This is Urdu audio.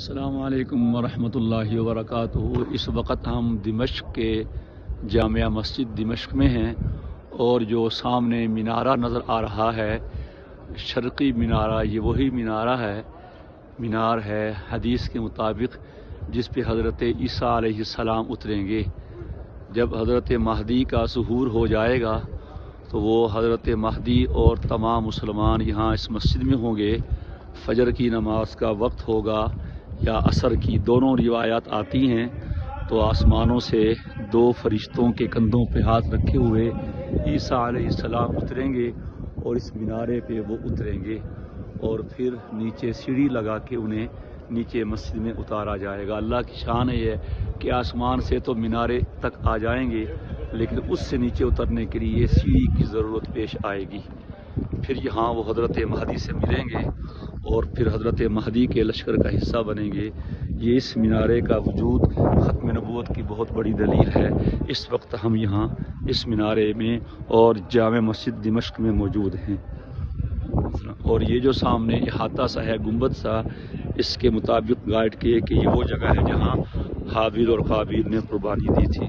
السلام علیکم ورحمۃ اللہ وبرکاتہ۔ اس وقت ہم دمشق کے جامعہ مسجد دمشق میں ہیں، اور جو سامنے مینارہ نظر آ رہا ہے شرقی مینارہ، یہ وہی مینار ہے حدیث کے مطابق جس پہ حضرت عیسیٰ علیہ السلام اتریں گے۔ جب حضرت مہدی کا ظہور ہو جائے گا تو وہ حضرت مہدی اور تمام مسلمان یہاں اس مسجد میں ہوں گے۔ فجر کی نماز کا وقت ہوگا یا عصر کی، دونوں روایات آتی ہیں، تو آسمانوں سے دو فرشتوں کے کندھوں پہ ہاتھ رکھے ہوئے عیسیٰ علیہ السلام اتریں گے، اور اس مینارے پہ وہ اتریں گے، اور پھر نیچے سیڑھی لگا کے انہیں نیچے مسجد میں اتارا جائے گا۔ اللہ کی شان یہ ہے کہ آسمان سے تو مینارے تک آ جائیں گے، لیکن اس سے نیچے اترنے کے لیے سیڑھی کی ضرورت پیش آئے گی۔ پھر یہاں وہ حضرت مہدی سے ملیں گے اور پھر حضرت مہدی کے لشکر کا حصہ بنیں گے۔ یہ اس مینارے کا وجود ختم نبوت کی بہت بڑی دلیل ہے۔ اس وقت ہم یہاں اس مینارے میں اور جامع مسجد دمشق میں موجود ہیں، اور یہ جو سامنے احاطہ سا ہے گنبد سا، اس کے مطابق گائیڈ کیے کہ یہ وہ جگہ ہے جہاں حابیل اور قابیل نے قربانی دی تھی۔